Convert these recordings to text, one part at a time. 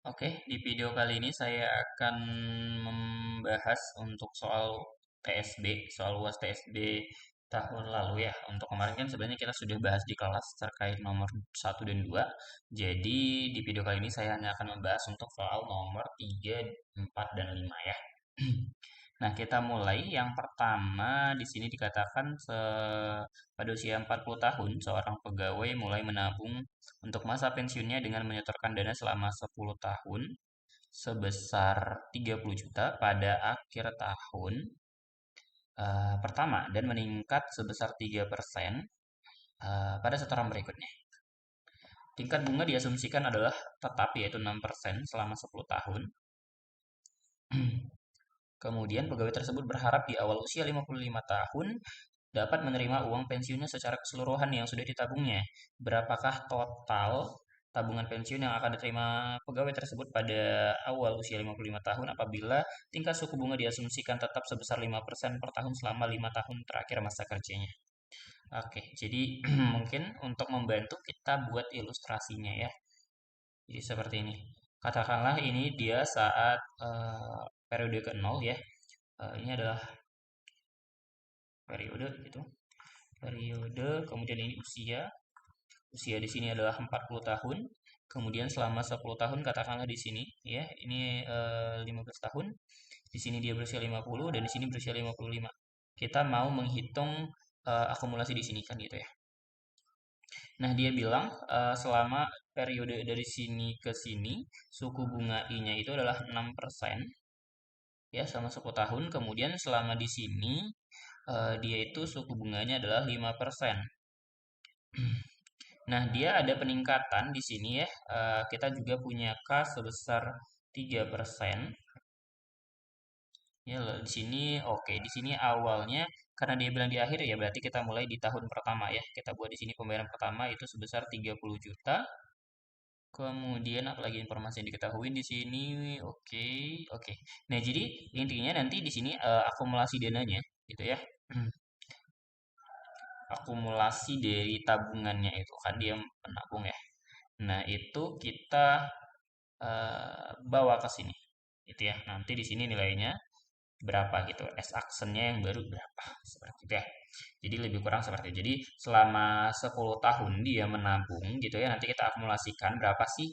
Oke, di video kali ini saya akan membahas untuk soal TSB, soal UAS TSB tahun lalu ya. Untuk kemarin kan sebenarnya kita sudah bahas di kelas terkait nomor 1 dan 2. Jadi di video kali ini saya hanya akan membahas untuk soal nomor 3, 4, dan 5 ya. Nah, kita mulai. Yang pertama di sini dikatakan pada usia 40 tahun seorang pegawai mulai menabung untuk masa pensiunnya dengan menyetorkan dana selama 10 tahun sebesar 30 juta pada akhir tahun pertama dan meningkat sebesar 3% pada setoran berikutnya. Tingkat bunga diasumsikan adalah tetap yaitu 6% selama 10 tahun. Kemudian pegawai tersebut berharap di awal usia 55 tahun dapat menerima uang pensiunnya secara keseluruhan yang sudah ditabungnya. Berapakah total tabungan pensiun yang akan diterima pegawai tersebut pada awal usia 55 tahun apabila tingkat suku bunga diasumsikan tetap sebesar 5% per tahun selama 5 tahun terakhir masa kerjanya. Oke, jadi mungkin untuk membantu kita buat ilustrasinya ya. Jadi seperti ini. Katakanlah ini dia saat periode ke-0 ya. Ini adalah periode gitu. Periode, kemudian ini usia. Usia di sini adalah 40 tahun. Kemudian selama 10 tahun katakanlah di sini ya, ini 15 tahun. Di sini dia berusia 50 dan di sini berusia 55. Kita mau menghitung akumulasi di sini kan gitu ya. Nah, dia bilang selama periode dari sini ke sini suku bunga I-nya itu adalah 6% ya selama 10 tahun. Kemudian selama di sini dia itu suku bunganya adalah 5%. Nah, dia ada peningkatan di sini ya. Kita juga punya K sebesar 3%. Ya, di sini oke. Di sini awalnya karena dia bilang di akhir ya berarti kita mulai di tahun pertama ya. Kita buat di sini pembayaran pertama itu sebesar 30 juta. Kemudian apalagi informasi yang diketahui di sini. Oke, oke. Nah, jadi intinya nanti di sini akumulasi dananya gitu ya. Akumulasi dari tabungannya itu kan dia menabung ya. Nah, itu kita bawa ke sini. Gitu ya. Nanti di sini nilainya berapa gitu. S actionnya yang baru berapa. Seperti itu ya. Jadi lebih kurang seperti itu. Jadi selama 10 tahun dia menabung gitu ya. Nanti kita akumulasikan berapa sih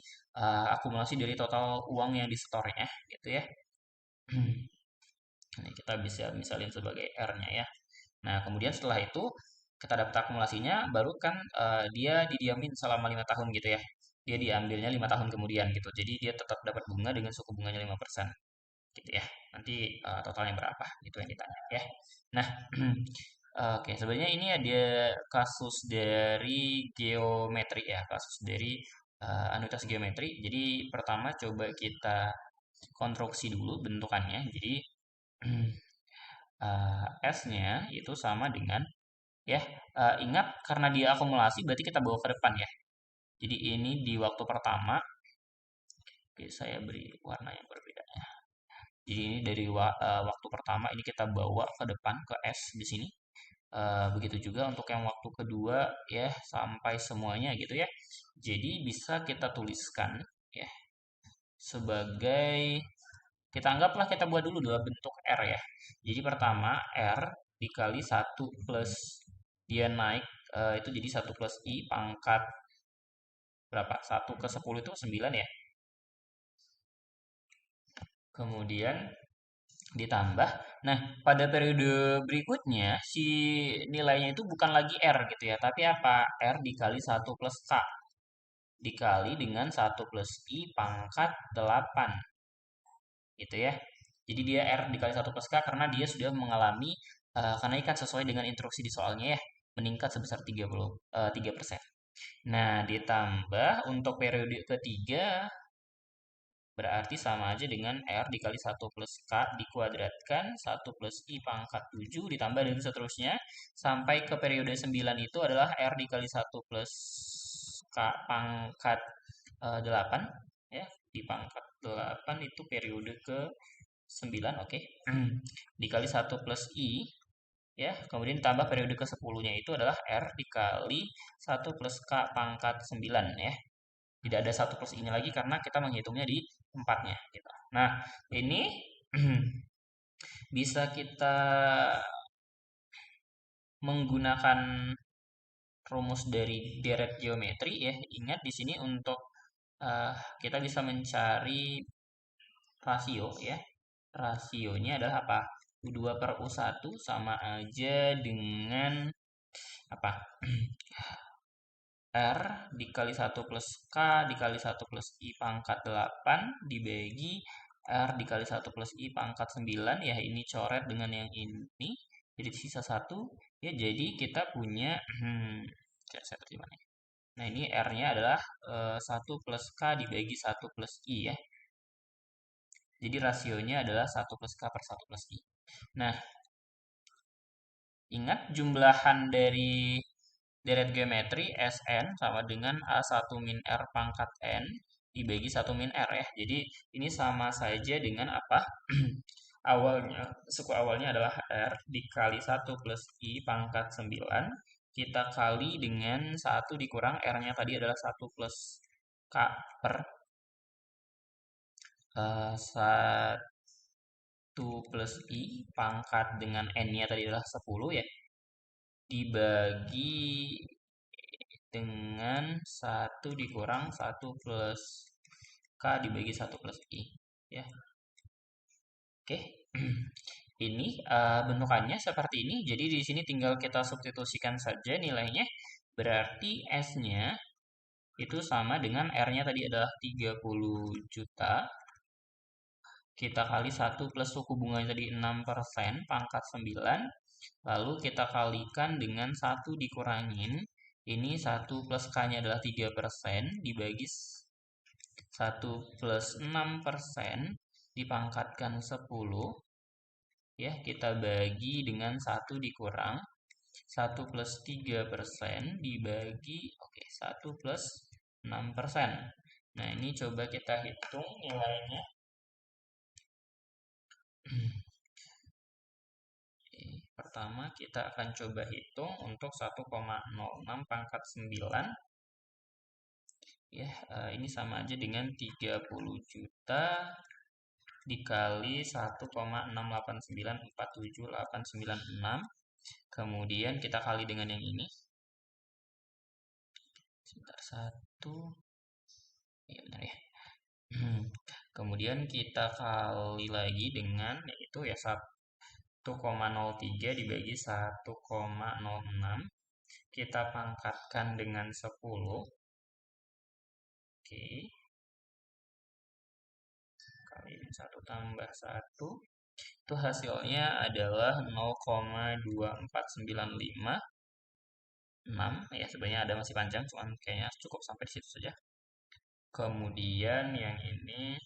akumulasi dari total uang yang disetornya gitu ya. Ini kita bisa misalin sebagai R-nya ya. Nah, kemudian setelah itu kita dapat akumulasinya, baru kan dia didiamin selama 5 tahun gitu ya. Dia diambilnya 5 tahun kemudian gitu. Jadi dia tetap dapat bunga dengan suku bunganya 5% gitu ya. Nanti totalnya berapa gitu yang ditanya ya. Nah, oke, sebenarnya ini ada kasus dari geometri ya, kasus dari anuitas geometri. Jadi pertama coba kita konstruksi dulu bentukannya. Jadi S-nya itu sama dengan ya, ingat karena dia akumulasi berarti kita bawa ke depan ya. Jadi ini di waktu pertama, oke saya beri warna yang berbeda. Jadi ini dari waktu pertama ini kita bawa ke depan ke S di sini. Begitu juga untuk yang waktu kedua ya sampai semuanya gitu ya. Jadi bisa kita tuliskan ya sebagai kita anggaplah kita buat dulu dalam bentuk R ya. Jadi pertama R dikali 1 plus dia naik itu jadi 1 plus I pangkat berapa? 1 ke 10 itu 9 ya. Kemudian ditambah. Nah, pada periode berikutnya si nilainya itu bukan lagi R gitu ya, tapi apa? R dikali 1 plus K dikali dengan 1 plus I pangkat 8 gitu ya. Jadi dia R dikali 1 plus K karena dia sudah mengalami kenaikan sesuai dengan instruksi di soalnya ya, meningkat sebesar 3%. Nah, ditambah untuk periode ketiga berarti sama aja dengan R dikali 1 plus K dikuadratkan 1 plus I pangkat 7 ditambah dan seterusnya sampai ke periode 9 itu adalah R dikali 1 plus K pangkat 8 ya di pangkat 8 itu periode ke 9 oke. Dikali 1 plus I ya kemudian ditambah periode ke 10 nya itu adalah R dikali 1 plus K pangkat 9 ya. Tidak ada 1 plus I-nya lagi karena kita menghitungnya di tempatnya gitu. Nah, ini bisa kita menggunakan rumus dari deret geometri ya. Ingat di sini untuk eh, kita bisa mencari rasio ya. Rasionya adalah apa? U2 per U1 sama aja dengan apa? R dikali 1 plus K dikali 1 plus I pangkat 8 dibagi R dikali 1 plus I pangkat 9. Ya, ini coret dengan yang ini. Jadi sisa 1. Ya, jadi kita punya saya terjemahkan. Nah, ini R-nya adalah 1 plus K dibagi 1 plus I ya. Jadi rasionya adalah 1 plus K per 1 plus I. Nah, ingat jumlahan dari deret geometri Sn sama dengan A1 min R pangkat N dibagi 1 min R ya. Jadi ini sama saja dengan apa? Awalnya, suku awalnya adalah R dikali 1 plus I pangkat 9. Kita kali dengan 1 dikurang R-nya tadi adalah 1 plus K per 1 plus I pangkat dengan N-nya tadi adalah 10 ya. Dibagi dengan 1 dikurang 1 plus K dibagi 1 plus I. Ya. Oke. Ini bentukannya seperti ini. Jadi di sini tinggal kita substitusikan saja nilainya. Berarti S-nya itu sama dengan R-nya tadi adalah 30 juta. Kita kali 1 plus suku bunganya tadi 6% pangkat 9. Lalu kita kalikan dengan 1 dikurangin. Ini 1 plus K-nya adalah 3% dibagi 1 plus 6% dipangkatkan 10. Ya, kita bagi dengan 1 dikurang 1 plus 3% dibagi 1 plus 6%. Nah, ini coba kita hitung nilainya. Pertama kita akan coba hitung untuk 1,06 pangkat 9. Ya, ini sama aja dengan 30 juta dikali 1,68947,896. Kemudian kita kali dengan yang ini. Sebentar, 1. Ya, benar ya. Kemudian kita kali lagi dengan yaitu ya 1,03 dibagi 1,06. Kita pangkatkan dengan 10. Oke. Kali 1 tambah 1. Itu hasilnya adalah 0,24956. Ya, sebenarnya ada masih panjang, cuman kayaknya cukup sampai di situ saja. Kemudian yang ini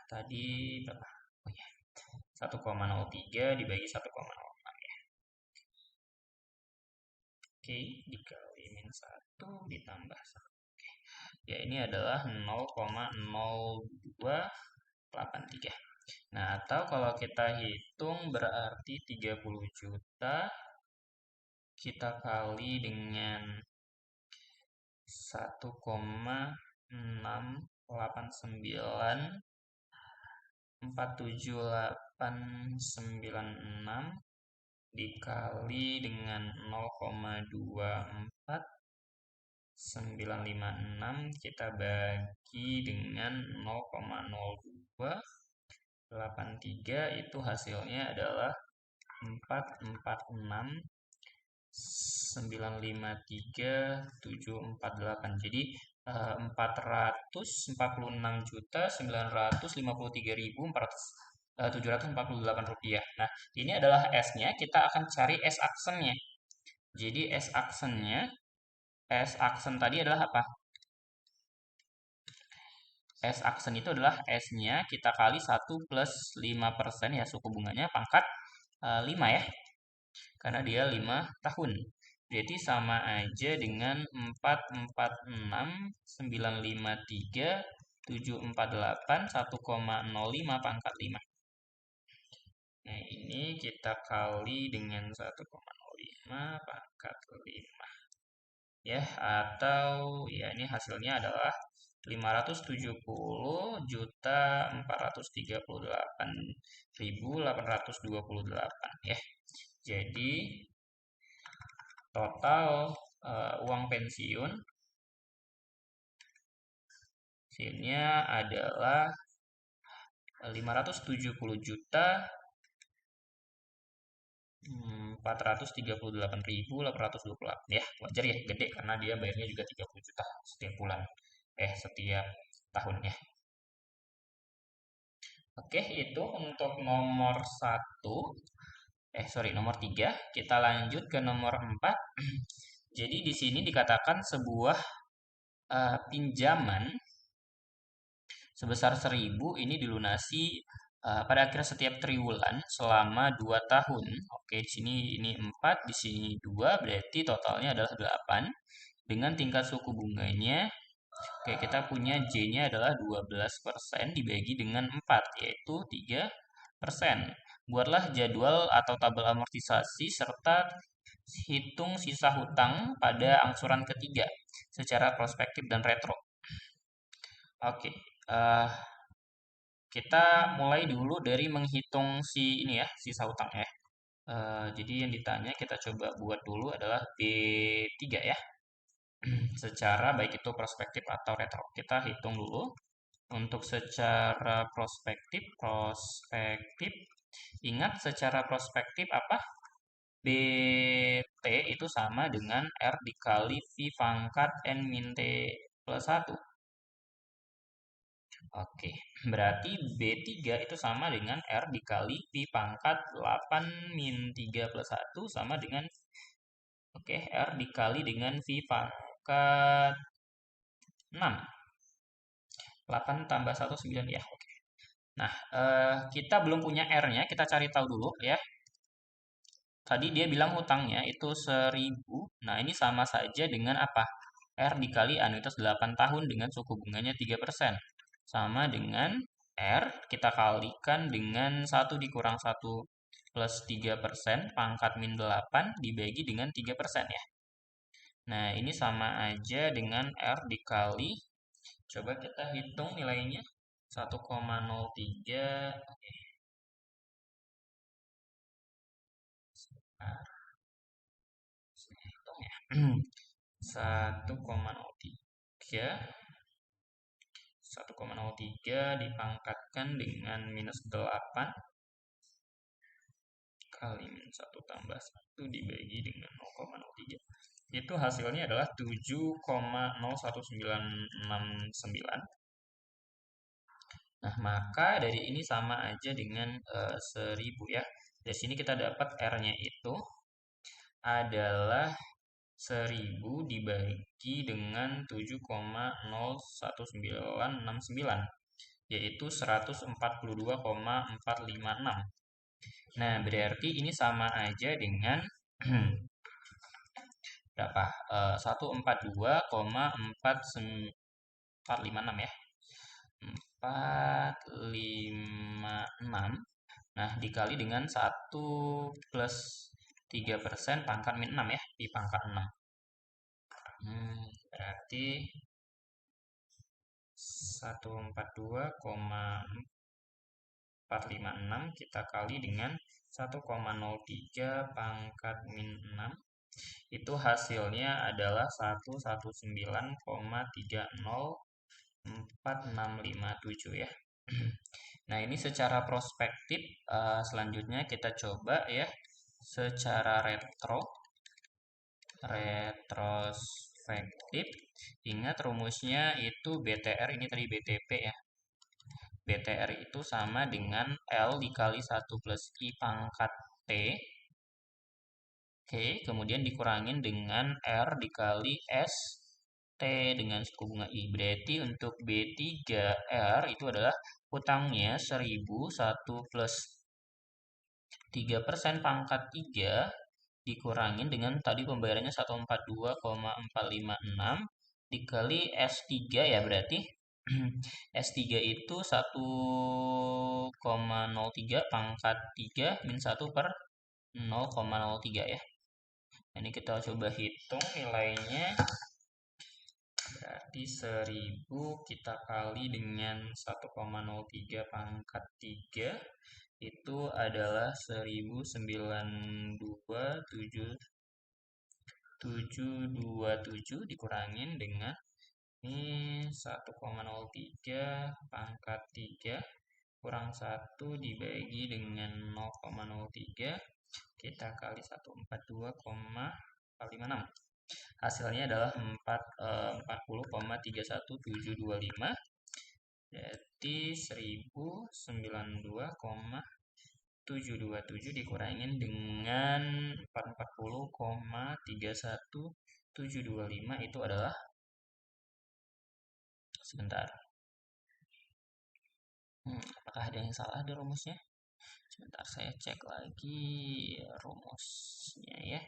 tadi berapa? Oh ya, 1,03 dibagi 1,06 ya. Oke, dikali min 1 ditambah 1. Oke. Ya, ini adalah 0,0283. Nah, atau kalau kita hitung berarti 30 juta kita kali dengan 1,68947,896 dikali dengan 0,24956 kita bagi dengan 0,0283 itu hasilnya adalah 446,953,748. Jadi 446.953.748 rupiah. Nah, ini adalah S-nya. Kita akan cari S aksennya. Jadi S aksen tadi adalah apa? S aksen itu adalah S-nya kita kali 1 plus 5% ya suku bunganya pangkat 5 ya. Karena dia 5 tahun. Jadi sama aja dengan 446.953.748 1,05 pangkat 5. Nah, ini kita kali dengan 1,05 pangkat 5. ya, atau ya ini hasilnya adalah 570.438.828 ya. Jadi total uang pensiun hasilnya adalah 570.438.828 ya. Wajar ya, gede karena dia bayarnya juga 30 juta setiap bulan. Setiap tahunnya. Oke, itu untuk nomor satu. Nomor 3. Kita lanjut ke nomor 4. Jadi di sini dikatakan sebuah pinjaman sebesar 1.000 ini dilunasi pada akhir setiap triwulan selama 2 tahun. Oke, di sini ini 4, di sini 2, berarti totalnya adalah 8. Dengan tingkat suku bunganya, oke, kita punya J-nya adalah 12% dibagi dengan 4, yaitu 3%. Buatlah jadwal atau tabel amortisasi serta hitung sisa hutang pada angsuran ketiga secara prospektif dan retro. Oke, kita mulai dulu dari menghitung sisa hutang ya. Jadi yang ditanya kita coba buat dulu adalah B3 ya. Secara baik itu prospektif atau retro. Kita hitung dulu. Untuk secara prospektif, ingat secara prospektif apa? BT itu sama dengan R dikali V pangkat N min T plus 1. Oke, berarti B3 itu sama dengan R dikali V pangkat 8 min 3 plus 1 sama dengan, R dikali dengan V pangkat 6. 8 tambah 1, 9 ya, oke. Nah, kita belum punya R-nya, kita cari tahu dulu ya. Tadi dia bilang hutangnya itu 1.000. Nah, ini sama saja dengan apa? R dikali anuitas 8 tahun dengan suku bunganya 3%. Sama dengan R, kita kalikan dengan 1 dikurang 1 plus 3%, pangkat min 8 dibagi dengan 3% ya. Nah, ini sama aja dengan R dikali, coba kita hitung nilainya, 1,03, oke. Nah, hitung ya. 1,03 dipangkatkan dengan minus 8 kali min 1 tambah 1 dibagi dengan 0,03. Itu hasilnya adalah 7,01969. Nah, maka dari ini sama aja dengan 1.000 ya. Dari sini kita dapat R-nya itu adalah 1.000 dibagi dengan 7,01969, yaitu 142,456. Nah, berarti ini sama aja dengan berapa? 142,456 ya. 456. Nah, dikali dengan 1 plus 3% pangkat min 6 ya, di pangkat 6. Berarti 142,456 kita kali dengan 1,03 pangkat min 6. Itu hasilnya adalah 119,304657 ya. Nah, ini secara prospektif. Selanjutnya kita coba ya secara retrospektif. Ingat rumusnya itu BTR, ini tadi BTP ya. BTR itu sama dengan L dikali 1 plus I pangkat T. Oke, kemudian dikurangin dengan R dikali S T dengan suku bunga I. Berarti untuk B3R itu adalah hutangnya 1.001 plus 3% pangkat 3 dikurangin dengan tadi pembayarannya 142,456 dikali S3 ya, berarti S3 itu 1,03 pangkat 3 min 1 per 0,03 ya. Ini kita coba hitung nilainya. Berarti 1000 kita kali dengan 1,03 pangkat 3 itu adalah 1092,727 dikurangin dengan ini 1,03 pangkat 3 kurang 1 dibagi dengan 0,03 kita kali 142,456. Hasilnya adalah 40,31725. Berarti 1092,727 dikurangin dengan 440,31725 itu adalah sebentar. Apakah ada yang salah di rumusnya? Sebentar saya cek lagi rumusnya ya.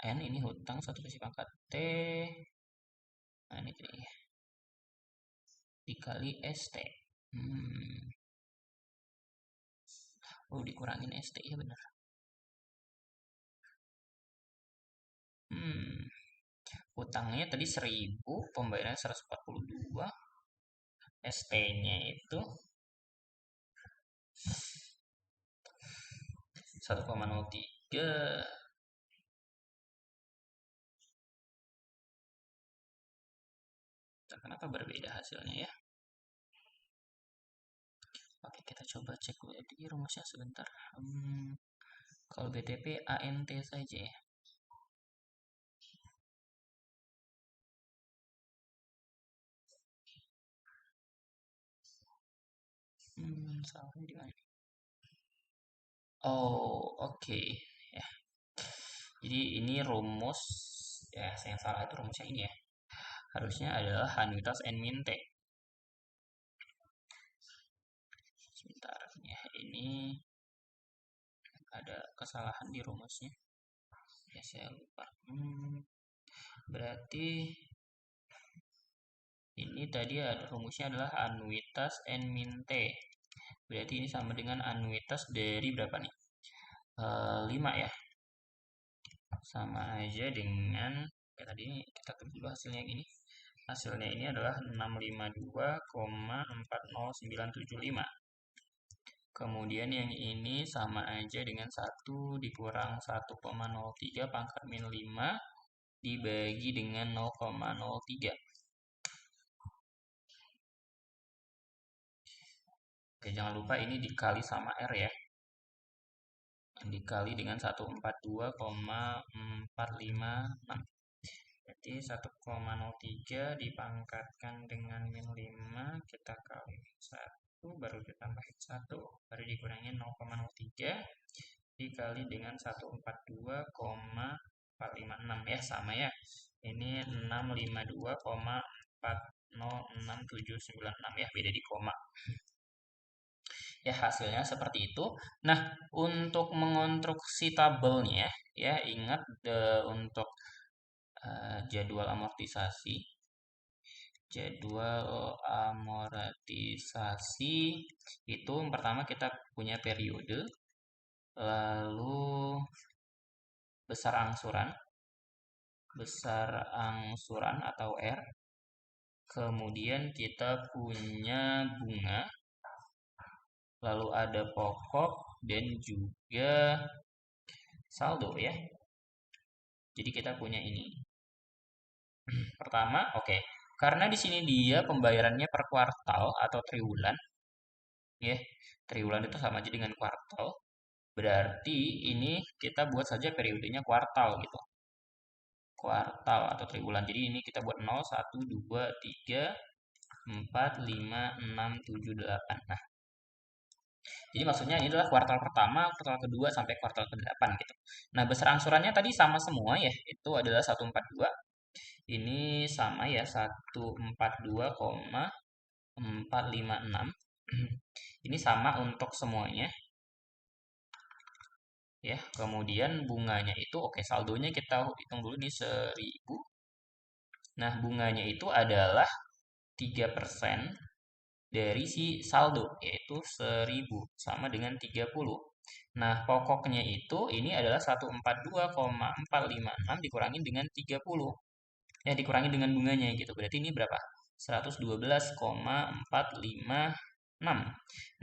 N ini hutang 1 besi pangkat T. Nah ini tadi. Dikali ST. Oh dikurangin ST ya benar. Hutangnya tadi 1000, pembayarannya 142. ST-nya itu 1,03. Kenapa berbeda hasilnya ya? Oke, kita coba cek lagi rumusnya sebentar. Kalau BTP ANT saja ya. Salahnya di mana? Oh, oke. Ya. Jadi ini rumus ya, yang salah itu rumusnya ini ya. Harusnya adalah anuitas N min T. Sebentar ya, ini ada kesalahan di rumusnya. Ya, saya lupa. Berarti ini tadi ada rumusnya adalah anuitas N min T. Berarti ini sama dengan anuitas dari berapa nih? 5 ya. Sama aja dengan ya tadi kita tulis dulu hasilnya gini. Hasilnya ini adalah 652,40975. Kemudian yang ini sama aja dengan 1 dikurang 1,03 pangkat min 5 dibagi dengan 0,03. Oke, jangan lupa ini dikali sama R ya. Dikali dengan 142,456. Berarti 1,03 dipangkatkan dengan min 5 kita kali 1 baru ditambahin 1 baru dikurangi 0,03 dikali dengan 142,456 ya sama ya. Ini 652,406,796 ya, beda di koma. Ya hasilnya seperti itu. Nah, untuk mengonstruksi tabelnya ya ingat untuk jadwal amortisasi itu pertama kita punya periode, lalu besar angsuran atau R, kemudian kita punya bunga, lalu ada pokok dan juga saldo ya. Jadi kita punya ini. Pertama, oke. Karena di sini dia pembayarannya per kuartal atau triwulan, ya. Triwulan itu sama aja dengan kuartal. Berarti ini kita buat saja periodenya kuartal gitu. Kuartal atau triwulan. Jadi ini kita buat 0, 1, 2, 3, 4, 5, 6, 7, 8. Nah, jadi maksudnya ini adalah kuartal pertama, kuartal kedua, sampai kuartal ke-8 gitu. Nah, besar angsurannya tadi sama semua ya. Itu adalah 142. Ini sama ya, 142,456. Ini sama untuk semuanya. Ya, kemudian bunganya itu oke, saldonya kita hitung dulu nih 1000. Nah, bunganya itu adalah 3% dari si saldo, yaitu 1000 sama dengan 30. Nah, pokoknya itu ini adalah 142,456 dikurangi dengan 30. Ya, dikurangi dengan bunganya gitu. Berarti ini berapa? 112,456.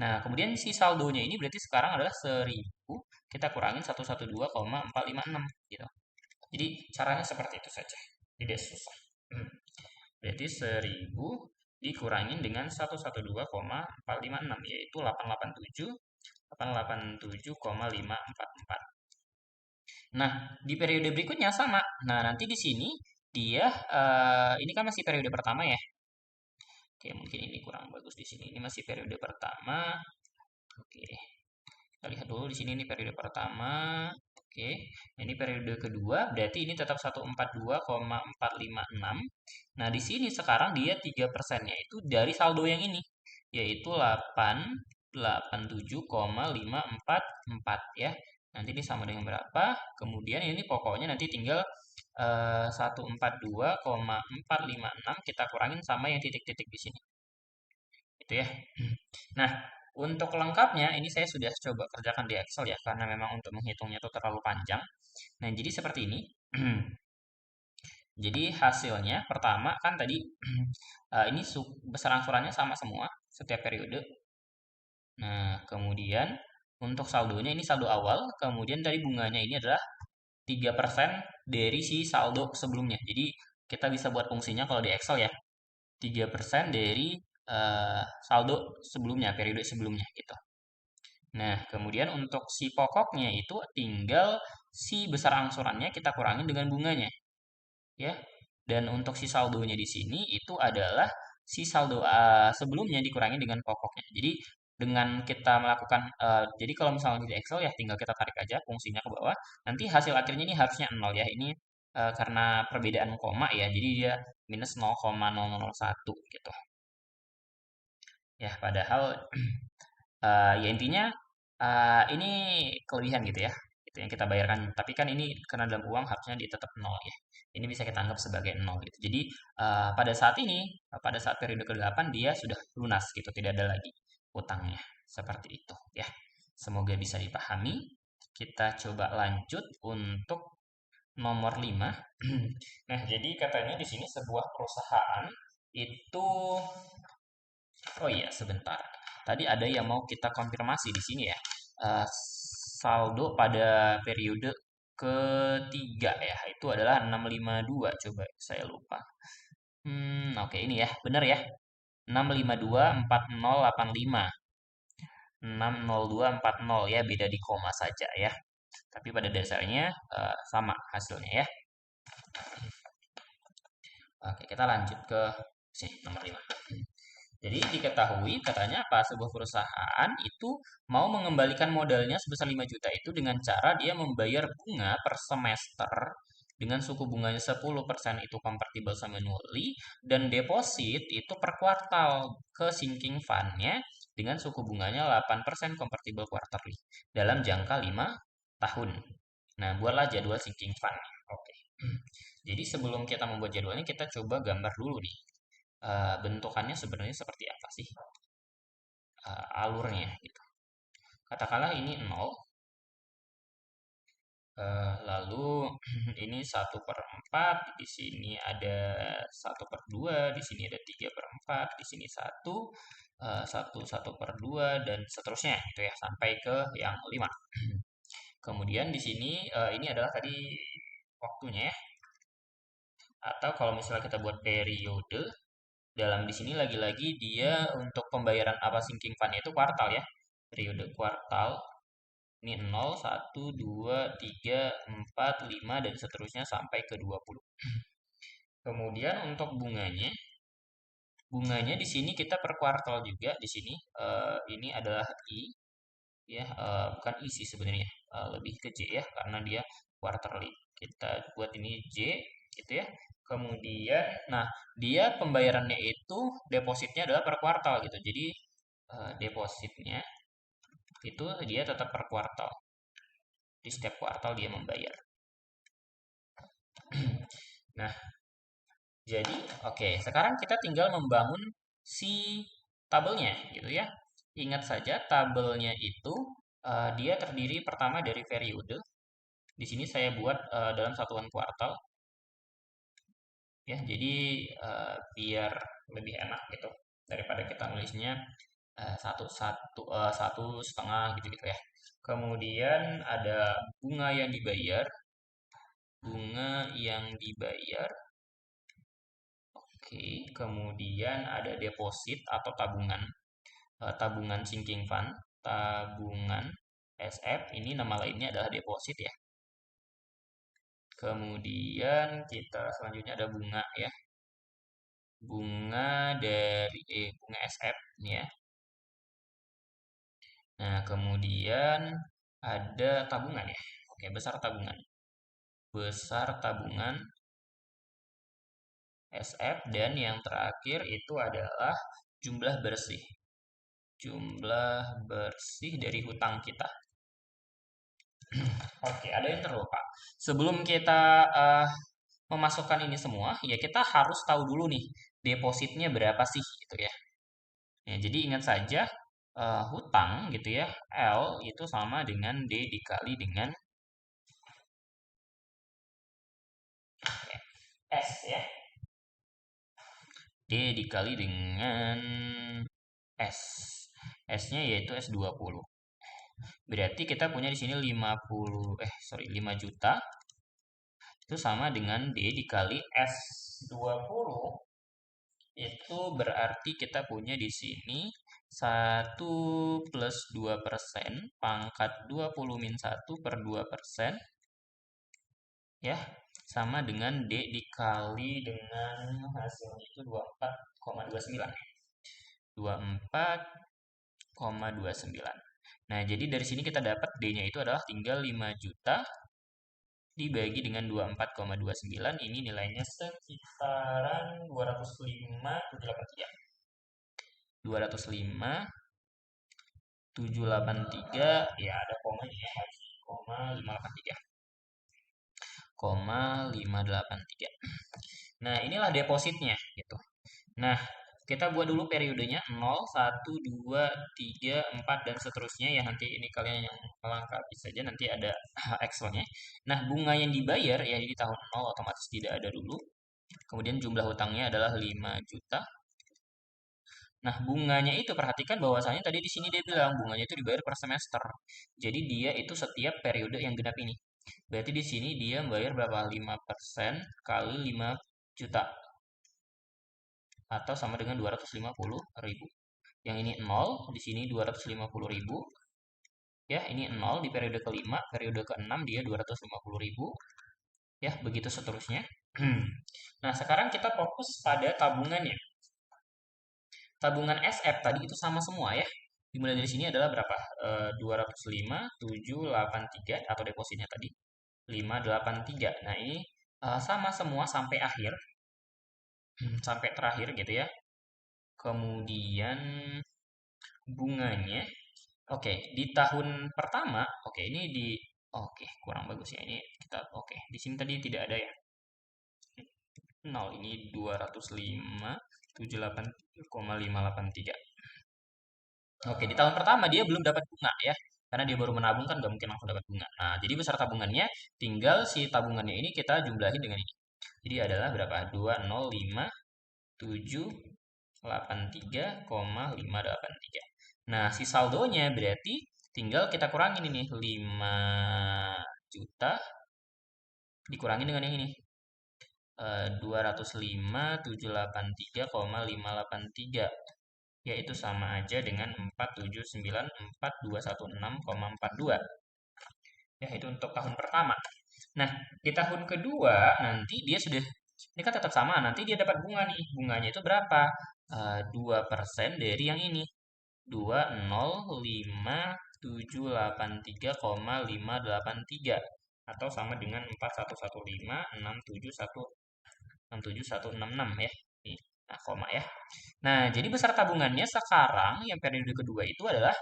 Nah, kemudian si saldonya ini berarti sekarang adalah 1000 kita kurangin 112,456 gitu. Jadi caranya seperti itu saja. Tidak susah. Berarti 1000 dikurangin dengan 112,456 yaitu 887,544. Nah, di periode berikutnya sama. Nah, nanti di sini dia ini kan masih periode pertama ya. Oke, mungkin ini kurang bagus di sini. Ini masih periode pertama. Oke. Kita lihat dulu di sini ini periode pertama. Oke. Ini periode kedua, berarti ini tetap 142,456. Nah, di sini sekarang dia 3%-nya itu dari saldo yang ini, yaitu 887,544 ya. Nanti ini sama dengan berapa? Kemudian ini pokoknya nanti tinggal 142,456 kita kurangin sama yang titik-titik di sini. Itu ya. Nah, untuk lengkapnya ini saya sudah coba kerjakan di Excel ya, karena memang untuk menghitungnya itu terlalu panjang. Nah, jadi seperti ini. Jadi hasilnya pertama kan tadi ini besar angsurannya sama semua setiap periode. Nah, kemudian untuk saldonya ini saldo awal, kemudian dari bunganya ini adalah 3% dari si saldo sebelumnya. Jadi kita bisa buat fungsinya kalau di Excel ya, 3% dari saldo sebelumnya, periode sebelumnya gitu. Nah, kemudian untuk si pokoknya itu tinggal si besar angsurannya kita kurangin dengan bunganya, ya. Dan untuk si saldonya di sini itu adalah si saldo sebelumnya dikurangi dengan pokoknya. Jadi dengan kita melakukan jadi kalau misalnya di Excel ya tinggal kita tarik aja fungsinya ke bawah. Nanti hasil akhirnya ini harusnya 0 ya. Ini karena perbedaan koma ya. Jadi dia minus 0,001 gitu. Ya, padahal ya intinya ini kelebihan gitu ya. Itu yang kita bayarkan. Tapi kan ini karena dalam uang harusnya dia tetap nol ya. Ini bisa kita anggap sebagai nol gitu. Jadi pada saat ini, pada saat periode ke-8 dia sudah lunas gitu, tidak ada lagi utangnya. Seperti itu ya. Semoga bisa dipahami. Kita coba lanjut untuk nomor 5. Nah, jadi katanya di sini sebuah perusahaan itu oh iya, sebentar. Tadi ada yang mau kita konfirmasi di sini ya. Eh, saldo pada periode ketiga ya, itu adalah 652. Coba saya lupa. Oke ini ya, benar ya. 6524085. 60240 ya, beda di koma saja ya. Tapi pada dasarnya sama hasilnya ya. Oke, kita lanjut ke sini nomor 5. Jadi diketahui katanya apa sebuah perusahaan itu mau mengembalikan modalnya sebesar 5 juta itu dengan cara dia membayar bunga per semester dengan suku bunganya 10% itu convertible sama annually dan deposit itu per kuartal ke sinking fund-nya dengan suku bunganya 8% convertible quarterly dalam jangka 5 tahun. Nah, buatlah jadwal sinking fund. Oke. Jadi sebelum kita membuat jadwalnya kita coba gambar dulu nih. Bentukannya sebenarnya seperti apa sih alurnya gitu. Katakanlah ini 0, lalu ini 1/4, di sini ada 1/2, di sini ada 3/4, di sini 1, 1/2, dan seterusnya gitu ya, sampai ke yang 5. Kemudian di sini ini adalah tadi waktunya ya. Atau kalau misalnya kita buat periode, dalam di sini lagi-lagi dia untuk pembayaran apa sinking fund itu kuartal ya. Periode kuartal ini 0, 1, 2, 3, 4, 5 dan seterusnya sampai ke 20. Kemudian untuk bunganya, bunganya di sini kita per kuartal juga di sini ini adalah I ya bukan I sih sebenarnya lebih ke J ya karena dia quarterly. Kita buat ini J gitu ya. Kemudian nah dia pembayarannya itu depositnya adalah per kuartal gitu. Jadi depositnya itu dia tetap per kuartal. Di setiap kuartal dia membayar. Nah, jadi oke, sekarang kita tinggal membangun si tabelnya gitu ya. Ingat saja tabelnya itu Dia terdiri pertama dari periode. Di sini saya buat dalam satuan kuartal ya. Jadi biar lebih enak gitu daripada kita nulisnya satu setengah gitu gitu ya. Kemudian ada bunga yang dibayar, bunga yang dibayar. Oke, kemudian ada deposit atau tabungan, tabungan sinking fund, tabungan SF. Ini nama lainnya adalah deposit ya. Kemudian kita selanjutnya ada bunga ya, bunga dari bunga SF ini ya. Nah, kemudian ada tabungan ya. Oke, besar tabungan. Besar tabungan SF, dan yang terakhir itu adalah jumlah bersih. Jumlah bersih dari hutang kita. Oke, ada yang terlupa. Sebelum kita memasukkan ini semua, ya kita harus tahu dulu nih depositnya berapa sih gitu ya. Ya, jadi ingat saja hutang gitu ya, L itu sama dengan D dikali dengan S ya. D dikali dengan S. S-nya yaitu S20. Berarti kita punya di sini 5 juta. Itu sama dengan D dikali S20. Itu berarti kita punya di sini 1 plus 2% pangkat 20 min 1 per 2%. Ya, sama dengan D dikali dengan hasilnya itu 24,29. 24,29. Nah, jadi dari sini kita dapat D-nya itu adalah tinggal 5 juta dibagi dengan 24,29. Ini nilainya sekitaran 205,783. 205,783 ya, ada komanya ya, koma 583. 583. Nah, inilah depositnya gitu. Nah, kita buat dulu periodenya 0, 1, 2, 3, 4 dan seterusnya ya. Nanti ini kalian yang melengkapi saja, nanti ada Excelnya. Nah, bunga yang dibayar ya di tahun 0 otomatis tidak ada dulu. Kemudian jumlah hutangnya adalah 5 juta. Nah, bunganya itu perhatikan bahwasanya tadi di sini dia bilang bunganya itu dibayar per semester. Jadi dia itu setiap periode yang genap ini. Berarti di sini dia bayar berapa? 5% kali 5 juta. Atau sama dengan 250.000. Yang ini 0, di sini 250.000. Ya, ini 0 di periode kelima, periode keenam dia 250.000. Ya, begitu seterusnya. Nah, sekarang kita fokus pada tabungannya. Tabungan SF tadi itu sama semua ya. Dimulai dari sini adalah berapa? 205.783 atau depositnya tadi 583. Nah, ini sama semua sampai akhir. Sampai terakhir gitu ya. Kemudian bunganya. Oke, di tahun pertama, oke ini kurang bagus ya ini kita di sini tadi tidak ada ya. 0 ini 205.78,583. Oke, di tahun pertama dia belum dapat bunga ya. Karena dia baru menabung kan gak mungkin langsung dapat bunga. Nah, jadi besar tabungannya tinggal si tabungannya ini kita jumlahin dengan ini. Jadi adalah berapa? 205.783,583. Nah, si saldonya berarti tinggal kita kurangin ini 5 juta dikurangin dengan yang ini. 205.783,583, yaitu sama aja dengan 479.4216,42. Ya, itu untuk tahun pertama. Nah, di tahun kedua nanti dia sudah ini kan tetap sama, nanti dia dapat bunga nih. Bunganya itu berapa? 2% dari yang ini. 205.783,583 atau sama dengan 4115.671.67166 ya. Nah, koma ya. Nah, jadi besar tabungannya sekarang yang periode kedua itu adalah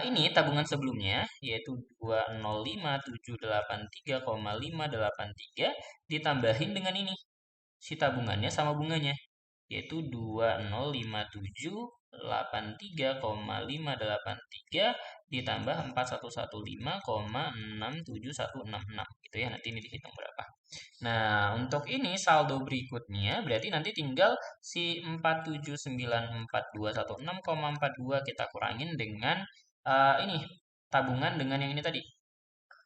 ini tabungan sebelumnya yaitu 205.783,583 ditambahin dengan ini si tabungannya sama bunganya yaitu 2057 413,583 ditambah 4115,67166 gitu ya. Nanti ini dihitung berapa. Nah, untuk ini saldo berikutnya berarti nanti tinggal si 4794216,42 kita kurangin dengan ini tabungan dengan yang ini tadi.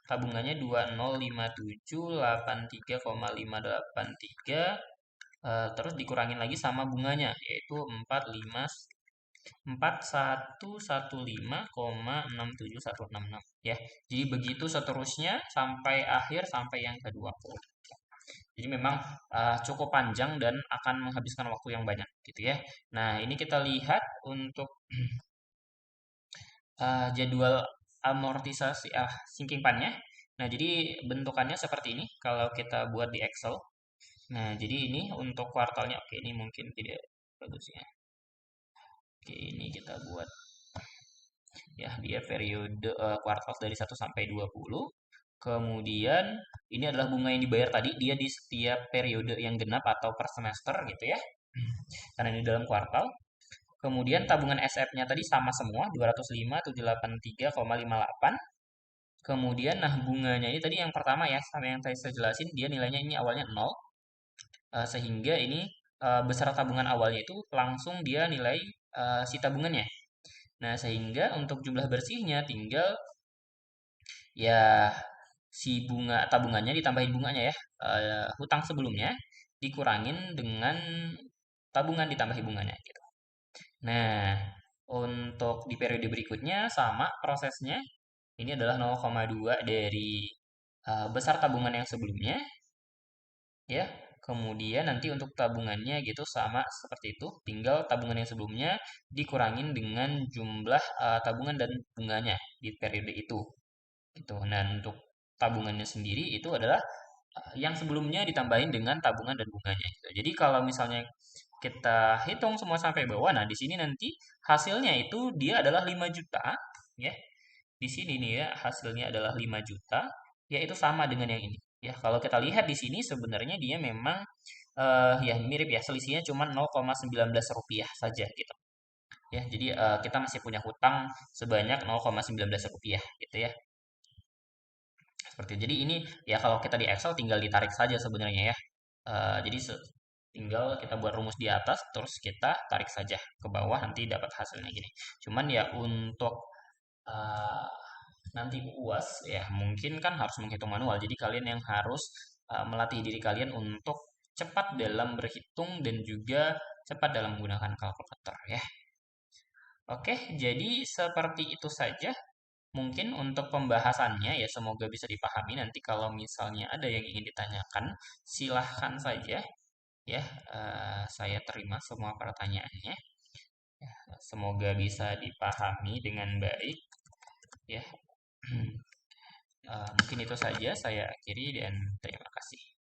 Tabungannya 205783,583 terus dikurangin lagi sama bunganya yaitu 4115,67166 ya. Jadi begitu seterusnya sampai akhir sampai yang ke-20. Jadi memang cukup panjang dan akan menghabiskan waktu yang banyak gitu ya. Nah, ini kita lihat untuk jadwal amortisasi sinking fund-nya. Nah, jadi bentukannya seperti ini kalau kita buat di Excel. Nah, jadi ini untuk kuartalnya. Oke, ini mungkin tidak bagus ya. Oke, ini kita buat ya dia periode kuartal dari 1 sampai 20. Kemudian ini adalah bunga yang dibayar tadi, dia di setiap periode yang genap atau per semester gitu ya. Karena ini dalam kuartal. Kemudian tabungan SF-nya tadi sama semua 205.783,58. Kemudian nah bunganya ini tadi yang pertama ya, sama yang tadi saya jelasin, dia nilainya ini awalnya 0. Sehingga ini beserta tabungan awalnya itu langsung dia nilai si tabungannya. Nah, sehingga untuk jumlah bersihnya tinggal ya si bunga tabungannya ditambahin bunganya ya. Hutang sebelumnya dikurangin dengan tabungan ditambahi bunganya gitu. Nah, untuk di periode berikutnya sama prosesnya. Ini adalah 0,2 dari besar tabungan yang sebelumnya ya. Kemudian nanti untuk tabungannya gitu sama seperti itu, tinggal tabungan yang sebelumnya dikurangin dengan jumlah tabungan dan bunganya di periode itu. Gitu. Dan untuk tabungannya sendiri itu adalah yang sebelumnya ditambahin dengan tabungan dan bunganya gitu. Jadi kalau misalnya kita hitung semua sampai bawah, nah di sini nanti hasilnya itu dia adalah 5 juta ya. Di sini nih ya hasilnya adalah 5 juta, yaitu sama dengan yang ini. Ya, kalau kita lihat di sini sebenarnya dia memang ya mirip ya, selisihnya cuma 0,19 rupiah saja gitu. Ya, jadi kita masih punya hutang sebanyak 0,19 rupiah gitu ya. Seperti jadi ini ya kalau kita di Excel tinggal ditarik saja sebenarnya ya. Jadi tinggal kita buat rumus di atas terus kita tarik saja ke bawah nanti dapat hasilnya gini. Cuman ya untuk eh, nanti UAS ya mungkin kan harus menghitung manual. Jadi kalian yang harus melatih diri kalian untuk cepat dalam berhitung dan juga cepat dalam menggunakan kalkulator ya. Oke, jadi seperti itu saja mungkin untuk pembahasannya ya semoga bisa dipahami. Nanti kalau misalnya ada yang ingin ditanyakan, silahkan saja ya. Saya terima semua pertanyaannya. Ya, semoga bisa dipahami dengan baik ya. Mungkin itu saja saya akhiri dan terima kasih.